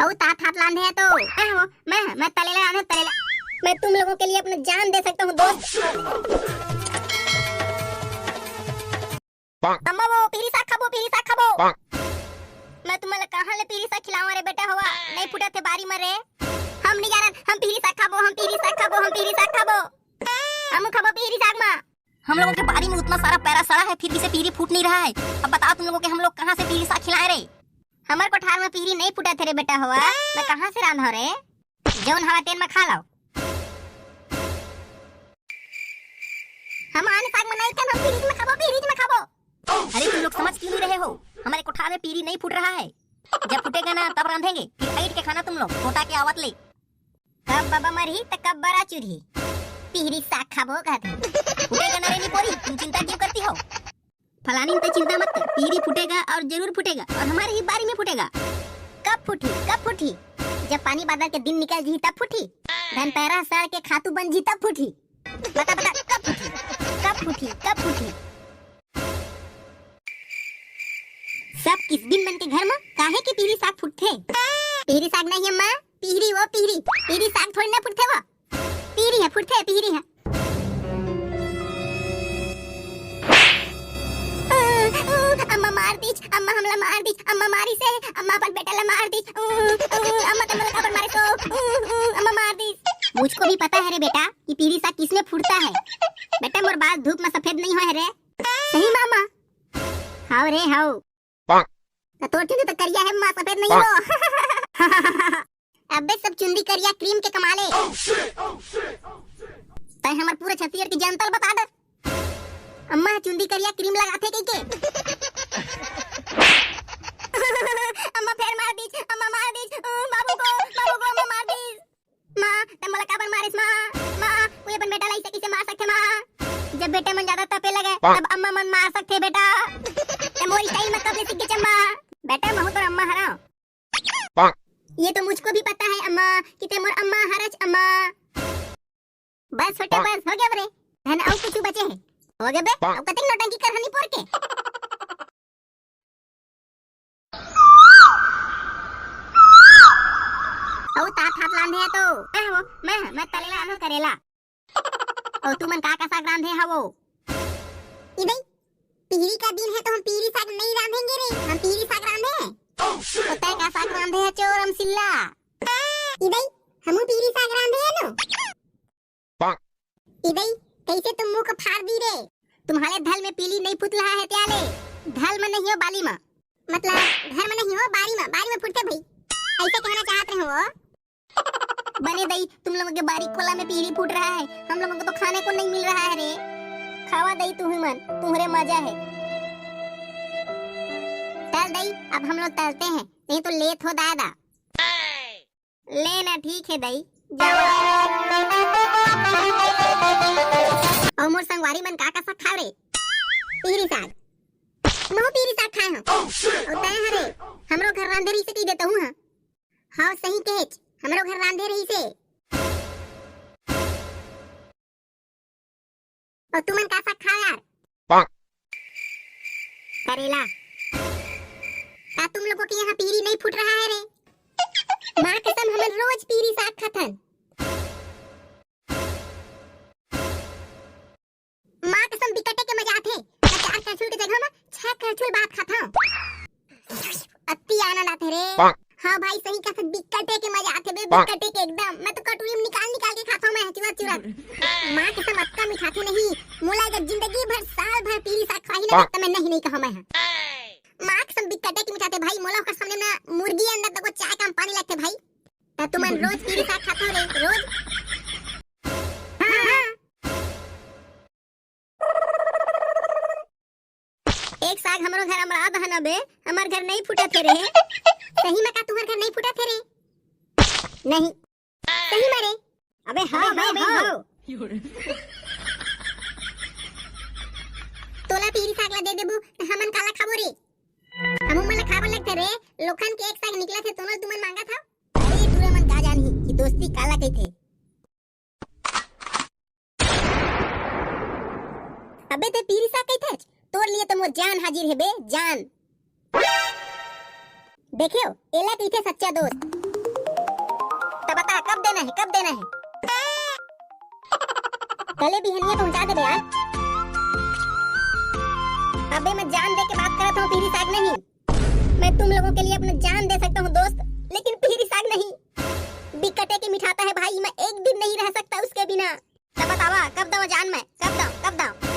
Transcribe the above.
और तात हाथ लांधे है तो मैं तलेला आने तलेला। मैं तुम लोगों के लिए अपनी जान दे सकता हूँ दोस्त। अम्मा वो पीरी साग खाबो मैं तुम्हारे कहाँ ले पीरी साग खिलाऊं रे बेटा हुआ नहीं फुटा थे बारी मरे। हम नहीं जानत हम पीरी साग खाबो हम पीरी साग खाबो हम खाबो पीरी साग मां। हम लोगों के बारी में उतना सारा पैरा सड़ा है फिर भी से पीरी फूट नहीं रहा है। अब बताओ तुम लोगों के हम लोग कहाँ से पीरी साग खिलाए रे। हमार कोठार में पीरी नहीं फुटा थे रे बेटा हुआ मैं कहाँ से रांधा रे जौन हवा तेल में खा लाओ। हम आने साग में नहीं हम पीरी में खाबो। अरे तुम लोग समझ क्यों नहीं रहे हो, हमारे कोठार में पीरी नहीं फूट रहा है। जब फूटेगा ना तब रांधेंगे फिर ऐट के खाना तुम लोग कोटा के आवत ले। कब बाबा मरही त कब बरा चुरही पीरी साग खाबो कहते। फूटेगा ना रे निपोरी तुम चिंता क्यों करती हो। फलानी तो चिंता मत कर पीरी फूटेगा और जरूर फूटेगा और हमारे ही बारी में फूटेगा। कब फूटी जब पानी बादल के दिन निकल जी तब फूटी धन पैरा सड़ के खातू बन जी तब फूटी। बता कब फूटी सब किस दिन मन के घर में काहे के पीरी साग फुटथे। पीरी साग नहीं अम्मा पीरी साग थोड़ी ना फुटथे वो पीरी है फुटथे पीरी है। अम्मा मार दी अम्मा हमला मार दी अम्मा मारी से अम्मा अपन बेटा ला मार दी अम्मा तमला काबर मारे तो अम्मा मार दी। मुझको भी पता है रे बेटा कि पीरी साग किसमें फुटता है। बेटा मोर बाल धूप में सफेद नहीं होए रे। सही मामा हाउ रे हाउ तोर चुंदी तो करिया है मां सफेद नहीं हो। अबे सब चुंदी करिया क्रीम के कमाले तय हमर पूरे छतियर की जनतल बता दे। अम्मा चुंदी करिया क्रीम लगाथे के अम्मा फिर मार दी बाबू को अम्मा मार दी। मां तमला काबर मारिस मां कोई अपन बेटा लाई सकी से मार सकथे मां। जब बेटे मन ज्यादा तपे लगे तब अम्मा मन मार सकथे बेटा। ते मोरी स्टाइल में कब ले सीख के चम्मा बेटा महू तो अम्मा हरा। ये तो मुझको भी पता है अम्मा कि ते मोर अम्मा हरच अम्मा। बस छोटे बस हो गया बरे धन और कुछ बचे है हो गए बे अब कतई नौटंकी करहनी पोर के। औ तात हाथ लांधे है तो मैं तलेला आनो करेला और तू मन का साग रांधे हवो। इदई पीरी का दिन है तो हम पीरी साग नहीं रांधेंगे रे हम पीरी साग रांधे हैं। तो तय का साग रांधे है चोरम सिल्ला। इदई हमू पीरी साग रांधे है नो। इदई कैसे तुम मुंह को फाड़ दी रे। तुम्हारे धल में पीली नहीं फुट रहा है त्याले धल में नहीं हो बाली में मतलब घर में नहीं हो बारी में फुटते भाई ऐसे कहना चाहते हो। बने दई तुम लोगों के बारी कोला में पीली फूट रहा है हम लोगों को तो खाने को नहीं मिल रहा है रे। खावा दई तू मन तुम्हारे मजा है तल दई अब हम लोग तलते हैं नहीं तो लेट हो दादा। लेना ठीक है दई जाओ। और मोर संगवारी मन का साग खा रे पीरी साग नो पीरी साग खाए हम और तय हरे हमरो घर रांधे रही से की देता हूं। हां सही कहेच हमरो घर रांधे रही से और तुमन का साग खा यार करेला का तुम लोगों के यहाँ पीरी नहीं फूट रहा है रे। माँ कसम हम रोज पीरी साग खाथन। माँ कसम बिकटे के मजा आथे 4 कैप्सूल के जगह में 6 कैप्सूल भात खाता। अति आनंद आथे रे। हाँ भाई सही कहा बिकटे के मजा आथे बे बिकटे के एकदम। मैं तो कटोरी में निकाल के खाता हूं मैं चुरत माँ कसम अक्का मिठाती नहीं मोला जब जिंदगी भर साल भर पीरी साग खाही ना तब मैं नहीं कहा मैं माँ कसम बिकटे की मिठाते भाई मोला का सामने में मुर्गी अंदर तक चाय का पानी लगते भाई तब तुम रोज पीरी साग खाता हो रे रोज। एक साग हमरो घर हमरा दहना बे हमार घर नहीं फूटा थे रे। सही में का तुम्हार घर नहीं फूटा थे रे नहीं सही में रे। अबे हां भाई हां तोला पीरी साग ला दे देबू त हमन काला खाबो रे। हमू मन खाबो लगते रे लोखन के एक साग निकला थे तोनो तुमन मांगा था। अरे तूरे मन का जानी कि दोस्ती काला कही थे। अबे ते पीरी साग कही थे तोर लिए तो मोर जान हाजिर है बे जान। देखियो एला कही थे सच्चा दोस्त। तोला पीरी साग ला दे देबू त हमन काला खाबो रे। हमू मन खाबो लगते रे लोखन के एक साग निकला थे तोनो तुमन मांगा था। अरे तूरे मन का जानी कि दोस्ती काला कही थे। अबे ते पीरी साग कही थे तोर लिए तो मोर जान हाजिर है बे जान। देना है, कब देना है? कले बिहनिया पहुंचा दे यार। अबे मैं जान दे के बात करत हूँ, पीरी साग नहीं। मैं तुम लोगों के लिए अपना जान दे सकता हूँ दोस्त, लेकिन पीरी साग नहीं। बिकटे के मिठाता है भाई, मैं एक दिन नहीं रह सकता उसके बिना। तब बतावा कब दवा जान मैं, कब दाओ?